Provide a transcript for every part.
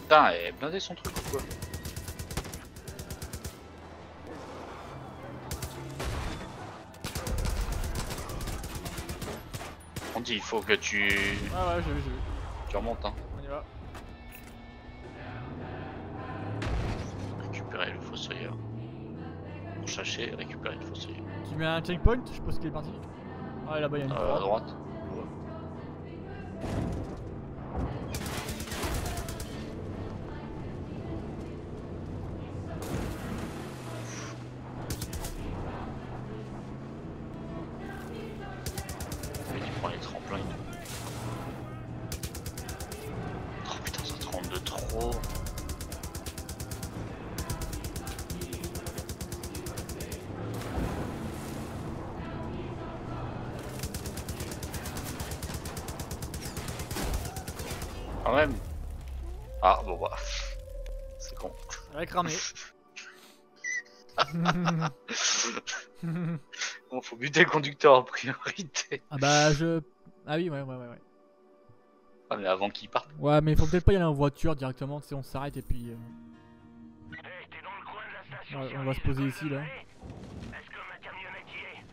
Putain, elle est blindée son truc ou quoi? On dit il faut que tu... Ah ouais, j'ai vu. Tu remontes hein. On y va. Récupérer le fossoyeur. Pour chercher et récupérer le fossoyeur. Tu mets un checkpoint, je pense qu'il est parti. Ah là-bas il y a une À droite. Il prend les tremplins et tout. Oh putain, ça tremble de trop. Quand même. Ah bon bah. C'est con. Elle a cramé. Bon, faut buter le conducteur en priorité. Ah bah je... Ah oui, ouais. Ah mais avant qu'il parte. Ouais, mais faut peut-être pas y aller en voiture directement, tu sais, on s'arrête et puis... Ouais, on va se poser ici là. Est-ce que ma camionnette y est?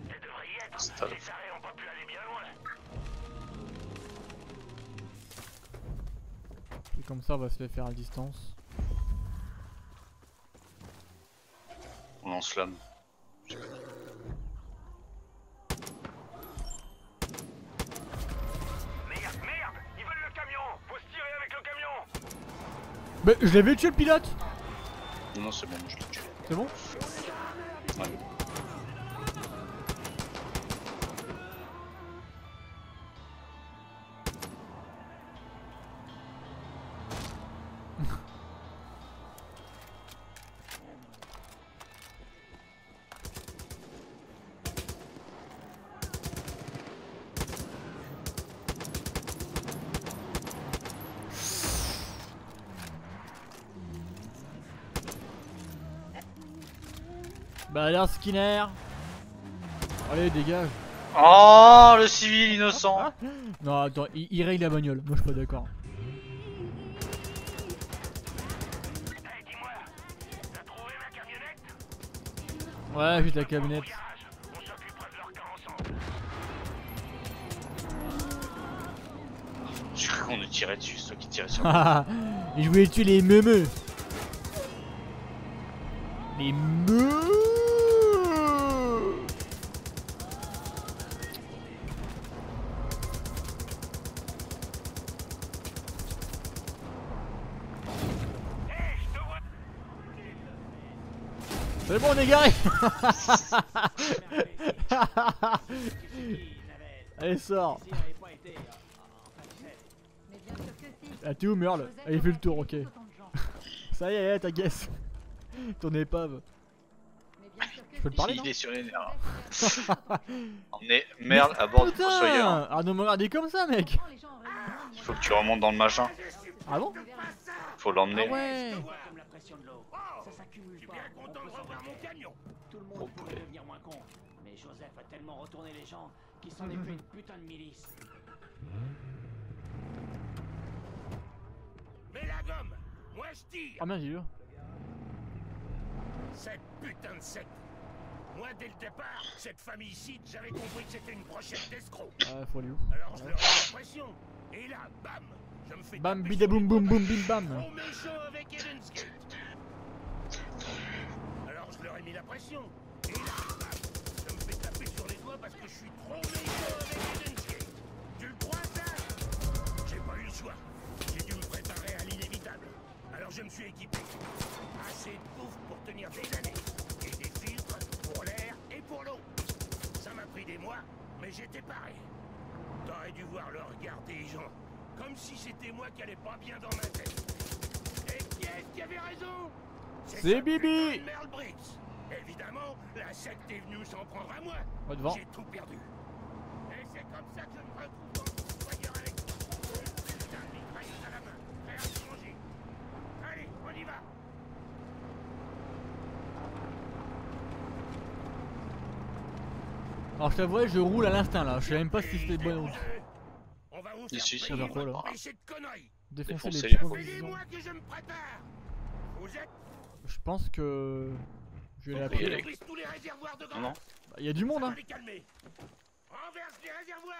Elle devrait y être. Ça... Les arrêts ont pas pu aller bien loin. Et comme ça on va se les faire à distance. On lance l'homme. Merde, ils veulent le camion. Faut se tirer avec le camion. Mais je l'avais tué le pilote. Non, c'est bon, je l'ai tué. C'est bon? Ouais. Bah alors Skinner. Allez dégage. Oh, le civil innocent. Non attends, il règle la bagnole, moi je suis pas d'accord. Hey, dis-moi, t'as trouvé ma camionnette? Ouais, juste la camionnette. On s'occupera de leur cas ensemble. J'ai cru qu'on nous tirait dessus, c'est toi qui tirais sur moi. Et je voulais tuer les meumeux. Les meumeux. C'est bon, on est garé. Allez, sors. Ah, t'es où, Merle? Allez, fais le tour, ok. Ça y est, ta guesse. Ton épave. Je peux le parler, non? Il est sur les nerfs. On est merde à bord du fossoyeur. Ah non, me regardez comme ça, mec. Il faut que tu remontes dans le machin. Ah bon? Faut l'emmener. Ah ouais. Comme la pression de l'eau. Ça s'accumule pas. Je suis bien content de revoir mon camion. Tout le Oh, monde pourrait poulet. devenir moins con. Mais Joseph a tellement retourné les gens qu'il s'en est fait une putain de milice. Mais la gomme, moi je tire. Ah merde, il est là. Cette putain de secte. Moi dès le départ, cette famille ici, j'avais compris que c'était une brochette d'escrocs. Ah, faut aller où? Alors je leur ai mis la pression. Et là, bam, je me fais Bam, taper bida sur les boum boum doigts boum bim bam. trop méchant avec Eden's Gate. Alors je leur ai mis la pression. Et là, bam, je me fais taper sur les doigts parce que je suis trop méchant avec Eden's Gate. Tu le crois ça? J'ai pas eu le choix. J'ai dû me préparer à l'inévitable. Alors je me suis équipé. Assez de bouffe pour tenir des années. Et des filtres pour l'air et pour l'eau. Ça m'a pris des mois, mais j'étais paré. T'aurais dû voir le regard des gens. Comme si c'était moi qui allais pas bien dans ma tête. Et qui est-ce qui avait raison? C'est Bibi. Merle Briggs. Évidemment, la secte est venue s'en prendre à moi. Va devant. J'ai tout perdu. Et c'est comme ça que je me retrouve dans le foyer avec une putain de mitrailleuse à la main, prêt à se manger. Allez, on y va. Alors je t'avoue, je roule à l'instinct là, je sais même pas si c'était bonne route. On va où? vont Ici, faire c'est dans quoi, là empêcher de conneries. Défoncer Défoncer les les points C'est de des vision. mois que je me prépare. Vous êtes... Je pense que... Je vais Faut l'appeler. y qu'on aller. détruise tous les réservoirs de Non, gaz. non. Bah, y a du monde Ça hein. va les calmer. Renverse les réservoirs.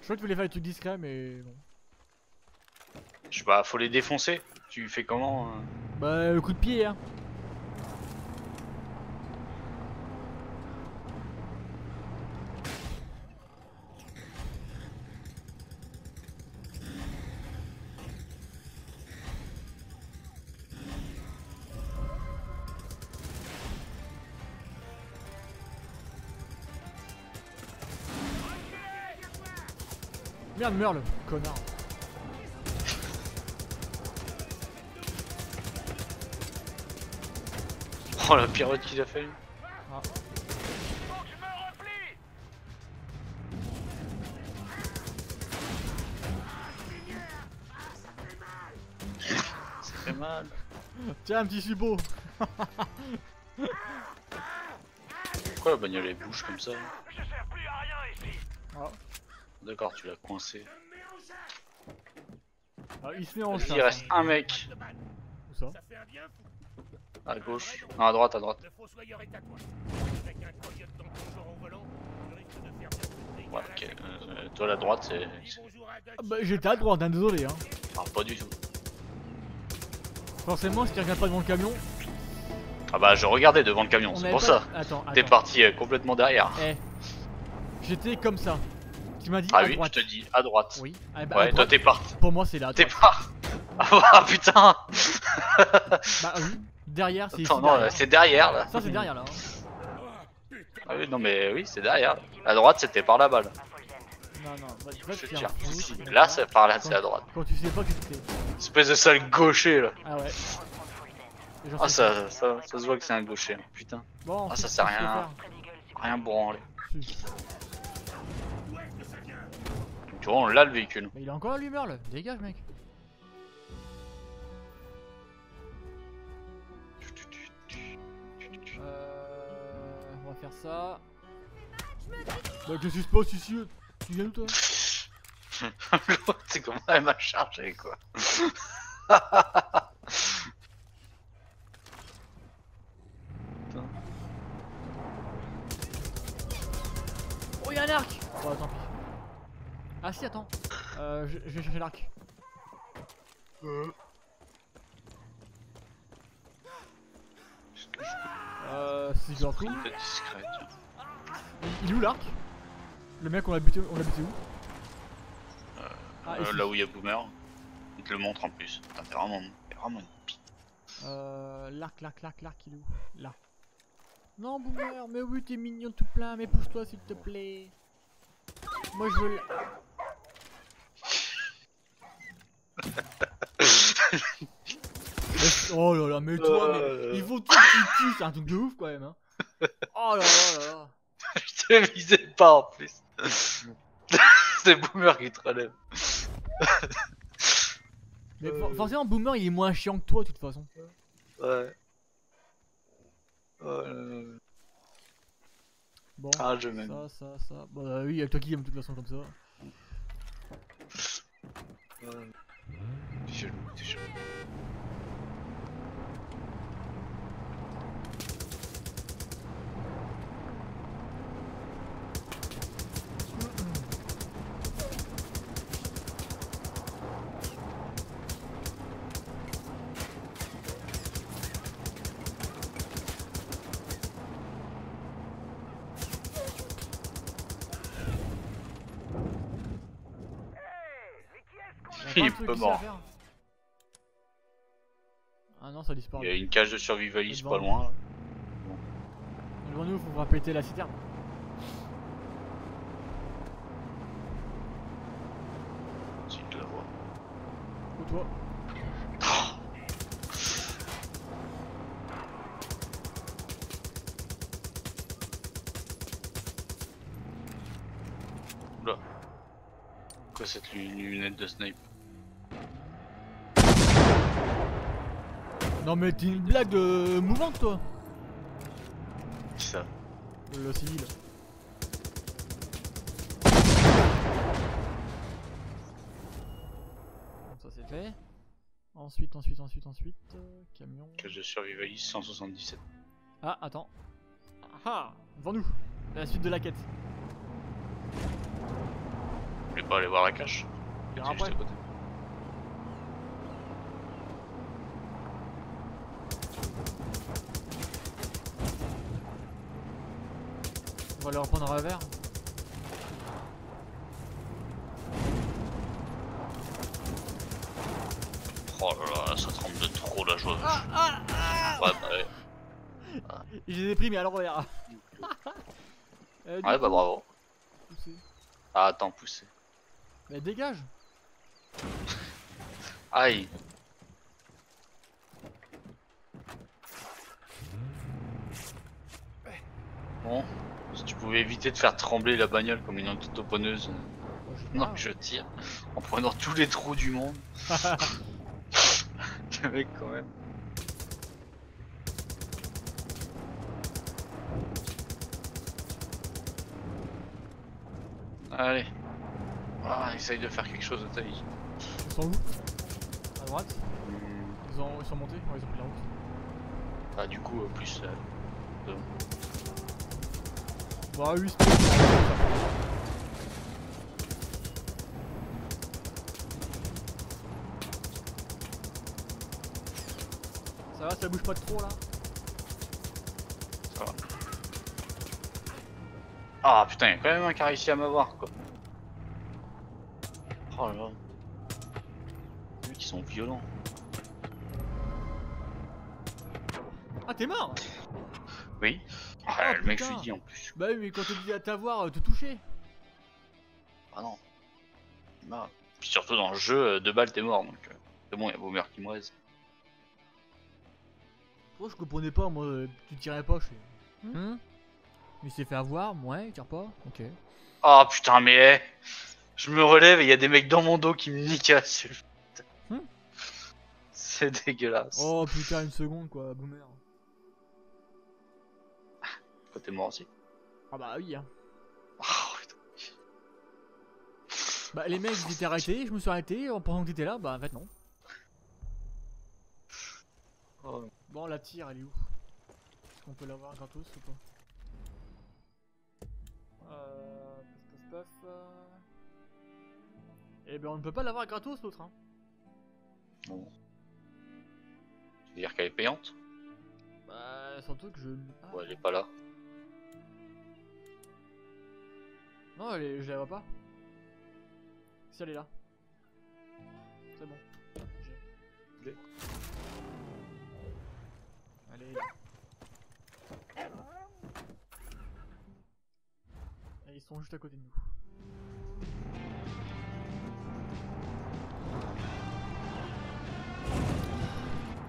Je crois que tu voulais faire des trucs discrets mais bon. Je sais pas, faut les défoncer. Tu fais comment Bah le coup de pied hein. Merde, meurs le connard. Oh la pirouette qu'il a fallu. Ah. Faut que je me replie. Ça fait mal. Tiens un petit suppôt. Pourquoi la bagnole elle bouge comme ça? Je sers plus à rien ici. Ah. D'accord, tu l'as coincé. Ah, il se met en Vas-y, chat. il reste un mec. Où ça? Ça fait un bien fou. À gauche. Non, à droite, à droite. Le fossoyeur est à toi. Avec un coyote dans ton genre au volant, tu risques de faire bien plus de dégâts Ouais, à la ok. tête. Toi, la droite, c'est. Dis bonjour à Dutch. Ah, bah j'étais à droite hein, désolé hein. Ah, pas du tout. Forcément si tu regardes pas devant le camion. Ah bah, je regardais devant le camion, On c'est avait pour pas- ça. Attends, T'es attends. parti complètement derrière. Eh. J'étais comme ça. Tu m'as dit Ah à oui, droite. je te dis, à droite. Oui. Ah, bah, à Ouais, toi droite, t'es parti. pour moi c'est là. à T'es droite. pas. Ah putain. Bah oui. Derrière c'est ici. Attends, non, derrière. c'est derrière là. Ça c'est derrière là. Hein. Oh, putain. Ah oui, non, mais oui, c'est derrière. À droite, c'était par là-bas. Là. Non non. Va Je te te faire tire foutre, ici. comme Là, ça. c'est par là, c'est à droite. Quand tu sais pas que tu Espèce de sale gaucher là. Ah ouais. Et j'en Ah, sais ça se voit que c'est un gaucher. Hein. Putain. Bon, Ah, c'est ça ce sert que je peux rien. Rien branlé. faire. Si. Où est-ce que ça vient? Tu vois, on l'a le véhicule. Mais il est encore là lui Merle. Dégage mec. On va faire ça. Bah que se passe ici? Tu viens d'où toi? C'est comment elle m'a chargé quoi. Oh y'a un arc. Bon tant pis. Ah si attends. Je vais chercher l'arc. Si je le retrouve. Peut-être discret. Tiens. Il est où l'arc? Le mec on l'a buté où? Ah, ici. Là où il y a Boomer. Il te le montre en plus. Putain, t'es vraiment une pite. L'arc, il est où? Là. Non, Boomer, mais oui, t'es mignon tout plein, mais pousse-toi s'il te plaît. Moi je veux l'... Oh là là, mais toi, mais il faut tout que tu tues, c'est un truc de ouf quand même. Hein. Oh là là là là. Je te visais pas en plus. C'est Boomer qui te relève. Mais forcément, Boomer il est moins chiant que toi de toute façon. Ouais. Bon, Ah, je m'aime. ça. Bah oui, avec toi qui aime de toute façon comme ça. C'est chelou, c'est chelou. Y a Il plein de trucs peut ici à mort. faire. Ah non, ça Il disparaît. y a une cage de survivaliste Devant pas nous. loin. Devant nous, faut péter la citerne. Si tu la vois. Ou toi. Oula. Quoi cette lunette de snipe? Non mais t'es une blague de mouvante toi. Qui ça? Le civil. fait. Ensuite, camion. Cage de survivaliste 177. Ah, attends. Ah, devant nous. La suite de la quête. Vous voulez pas aller voir la cache? Et C'est juste après. à côté. On va le reprendre à revers. Oh là là, ça tremble de trop la joie. Ouais, bah ouais. Je les ai pris, mais à l'envers. Ouais, bah bravo. Pousser. Ah, attends, pousser. Mais dégage. Aïe. Bon, si tu pouvais éviter de faire trembler la bagnole comme une autoponneuse. Non, je tire en prenant tous les trous du monde. Le mec, quand même. Allez. Ah, essaye de faire quelque chose de ta vie. Ils sont où? À droite. Ils sont montés? Ouais, ils ont pris la route. Ah, du coup, plus. Bah oui, ça va, ça bouge pas trop là? Ça va. Ah putain, y'a quand même un qui a réussi à m'avoir quoi. Oh là là. Vu qu'ils sont violents. Ah, t'es mort? Oui. Ah, Oh, le mec, je putain. lui dis en plus. Bah oui, mais quand tu dis à t'avoir, te toucher. Ah non. Bah, puis surtout dans le jeu, 2 balles t'es mort donc. C'est bon, y'a vaut mieux qu'il me reste. Moi je comprenais pas, moi, tu tirais pas, je fais. Il s'est fait avoir, ouais, il tire pas, ok. Ah putain, mais. Je me relève et y'a des mecs dans mon dos qui me niquent la dessus. C'est dégueulasse. Oh putain, une seconde quoi, boomer. Toi t'es mort aussi. Ah bah oui, hein. Oh putain. Bah les mecs ils étaient arrêtés, je me suis arrêté en pensant que t'étais là, bah en fait non. Oh. Bon, la tire, elle est où? Est-ce qu'on peut l'avoir gratos ou pas? Paf. Eh ben on ne peut pas l'avoir gratos l'autre hein. Bon. Tu veux dire qu'elle est payante? Bah surtout que je... Ah. Ouais, elle est pas là. Non, je la vois pas. Si elle est là. C'est bon. J'ai. Allez. Et ils sont juste à côté de nous.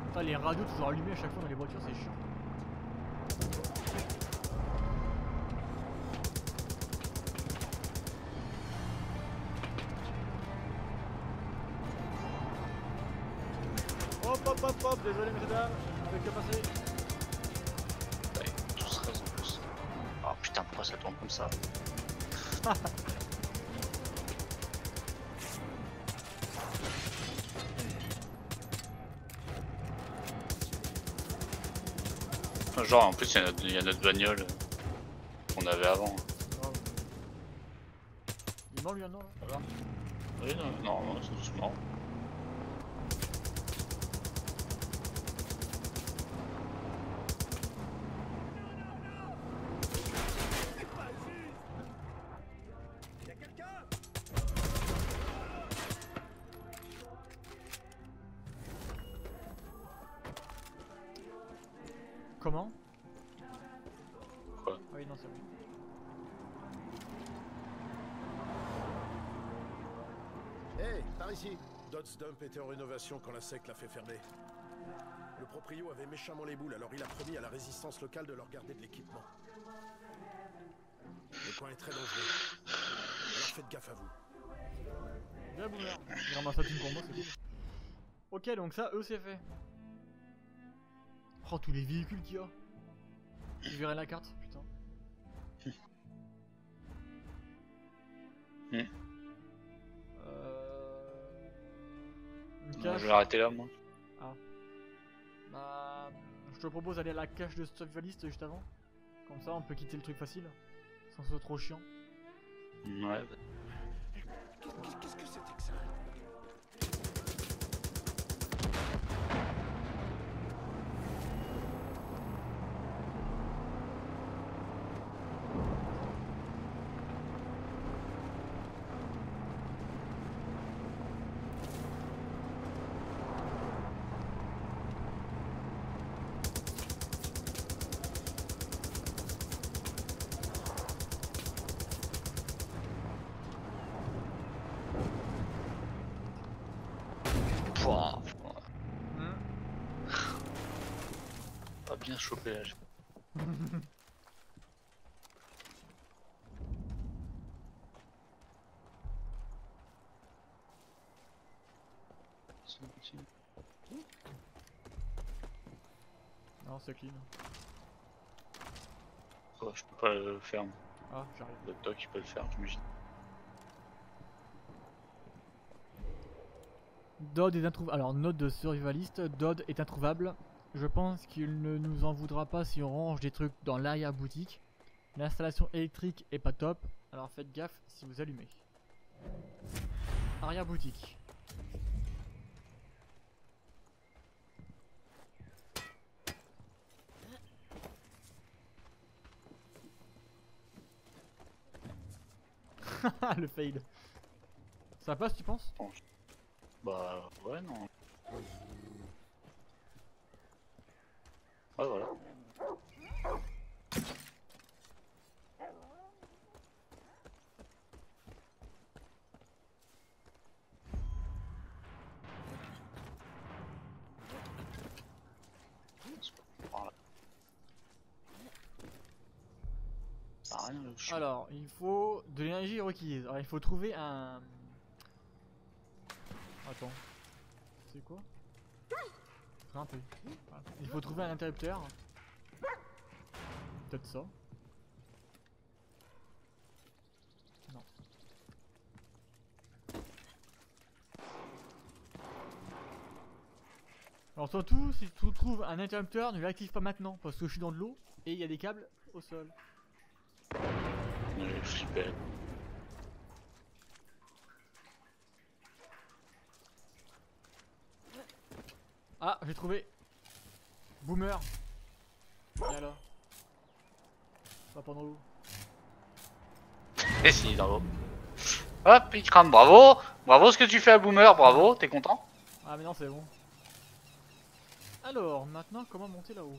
Putain, les radios toujours allumés à chaque fois dans les voitures, c'est chiant. Hop, désolé messieurs dames, je ne fais que passer. Ouais, tout stress en plus. Oh putain, pourquoi ça tourne comme ça? Genre en plus il y a notre bagnole qu'on avait avant. Grave. Il est mort lui maintenant là. Voilà. Oui, non, c'est doucement. Y'a quelqu'un? Comment? Quoi? Ah oui, non, c'est bon. Hey, par ici. Dodds Dump était en rénovation quand la SEC l'a fait fermer. Le proprio avait méchamment les boules, alors il a promis à la résistance locale de leur garder de l'équipement. Le coin est très dangereux. Alors faites gaffe à vous. Bien boomer. Il ramasse la thune pour moi, c'est cool. Ok, donc ça, eux, c'est fait. Oh, tous les véhicules qu'il y a. Je verrai la carte, putain. Une Je cache. vais arrêter là, moi. Bah, je te propose d'aller à la cache de survivaliste juste avant. Comme ça, on peut quitter le truc facile. Sans que ce soit trop chiant. Ouais. Qu'est-ce que c'était que ça? Pouah, Hmm. pas bien chopé là. Non, c'est clean. Oh, je peux pas le faire. Ah, j'arrive. Le doc il peut le faire, j'imagine. Dodd est introuvable. Alors, note de survivaliste, Dodd est introuvable. Je pense qu'il ne nous en voudra pas si on range des trucs dans l'arrière-boutique. L'installation électrique est pas top, alors faites gaffe si vous allumez. Arrière-boutique. Le fail. Ça passe, tu penses? Bah ouais, non. Ouais, voilà. Par là. Ça a rien le chien. Alors, il faut de l'énergie requise. Alors, il faut trouver un... Attends. C'est quoi? Grimper. Voilà. Il faut trouver un interrupteur. Peut-être ça. Non. Alors surtout, si tu trouves un interrupteur, ne l'active pas maintenant, parce que je suis dans de l'eau et il y a des câbles au sol. Je flippais. Ah, j'ai trouvé. Boomer. Viens là. Pas pendant l'eau. Et si, bravo. Hop, il crame, bravo. Bravo ce que tu fais à Boomer, bravo, t'es content? Ah mais non, c'est bon. Alors, maintenant, comment monter là-haut?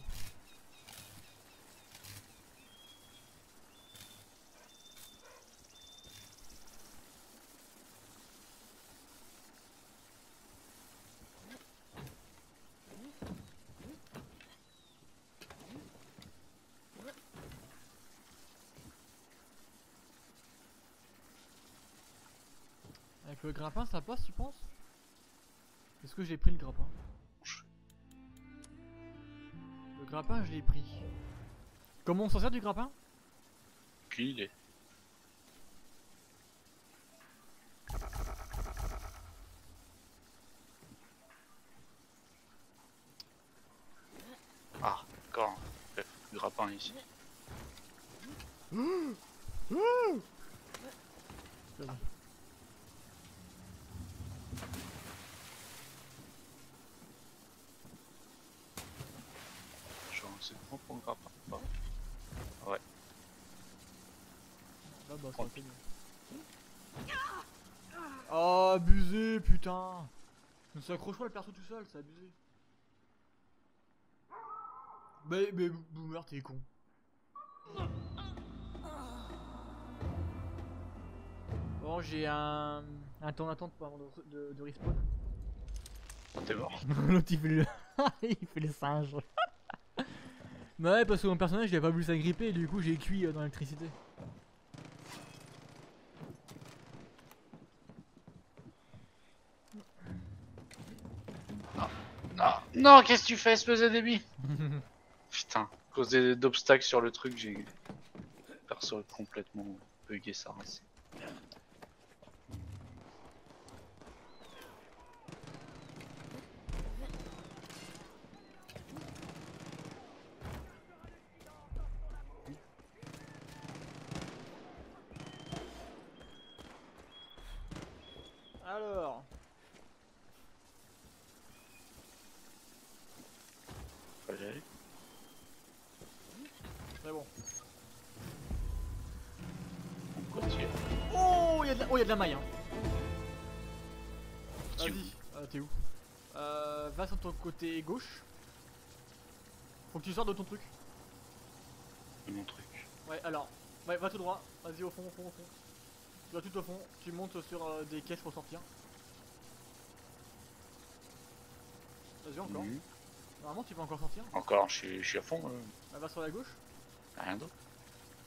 Avec le grappin, ça passe, tu penses? Est-ce que j'ai pris le grappin? Le grappin, je l'ai pris. Comment on s'en sert du grappin? Aucune idée. Ah, d'accord. Le grappin ici. C'est bon. Genre, c'est bon pour le grappin. Pas. Ouais. Là, bah, ça fait bien. Oh, abusé, putain! Mais c'est accroche-moi le perso tout seul, c'est abusé. Mais Boomer, t'es con. Bon, j'ai un temps d'attente pour avant de respawn. T'es mort. L'autre il fait le... il fait le singe. Bah ouais, parce que mon personnage il a pas voulu s'agripper et du coup j'ai cuit dans l'électricité. Non, non, qu'est-ce que tu fais, espèce de débit? Putain, à cause d'obstacles sur le truc, j'ai perso complètement bugué sa race. Alors. Fallait y aller. C'est bon. On continue. Oh, il y a de la maille. Hein. Tu- Vas-y. T'es où? Va sur ton côté gauche. Faut que tu sortes de ton truc. Mon truc. Ouais, alors. Ouais, va tout droit. Vas-y, au fond, au fond, au fond. Tu vas tout au fond. Tu montes sur des caisses pour sortir. Vas-y, encore. Mhm. Normalement, tu peux encore sortir. Encore, je suis à fond. Bah, va sur la gauche. Rien d'autre.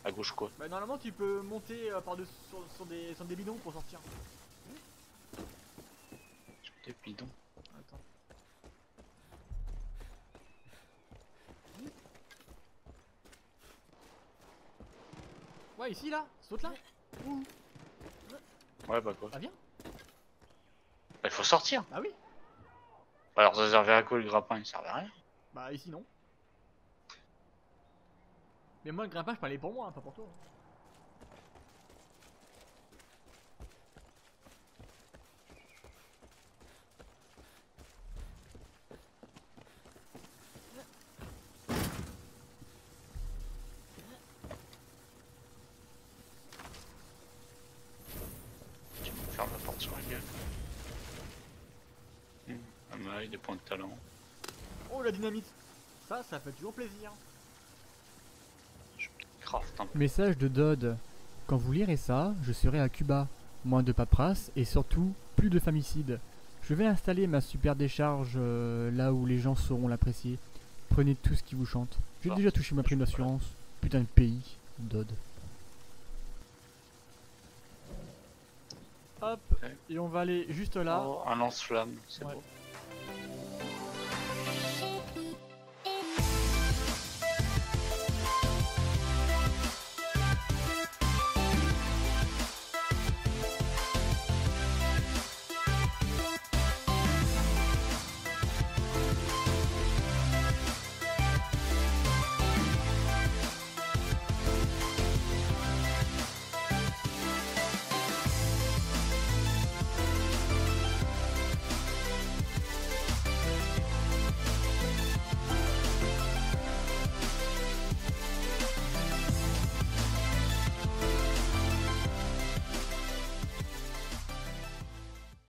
À gauche quoi? Bah, normalement, tu peux monter par-dessus sur des bidons pour sortir. Sur des bidons. Attends. Ouais, ici, là. Saute là. Ouh. Ouais, bah quoi? Ah, viens. Bah, il faut sortir. Bah oui. Alors ça servait à quoi le grappin? Il servait à rien. Bah, ici, non. Mais moi, le grimpin, je parlais pour moi, hein, pas pour toi. Tu me fermes la porte sur la gueule. Un maille, des points de talent. Oh, la dynamite. Ça fait toujours plaisir. Je craft un peu. Message de Dodd. Quand vous lirez ça, je serai à Cuba. Moins de paperasse et surtout plus de famicides. Je vais installer ma super décharge là où les gens sauront l'apprécier. Prenez tout ce qui vous chante. J'ai Ah, déjà touché ma prime je sais d'assurance. Putain de pays, Dodd. Hop, Ouais. et on va aller juste là. Oh, un lance-flamme, c'est Ouais. beau.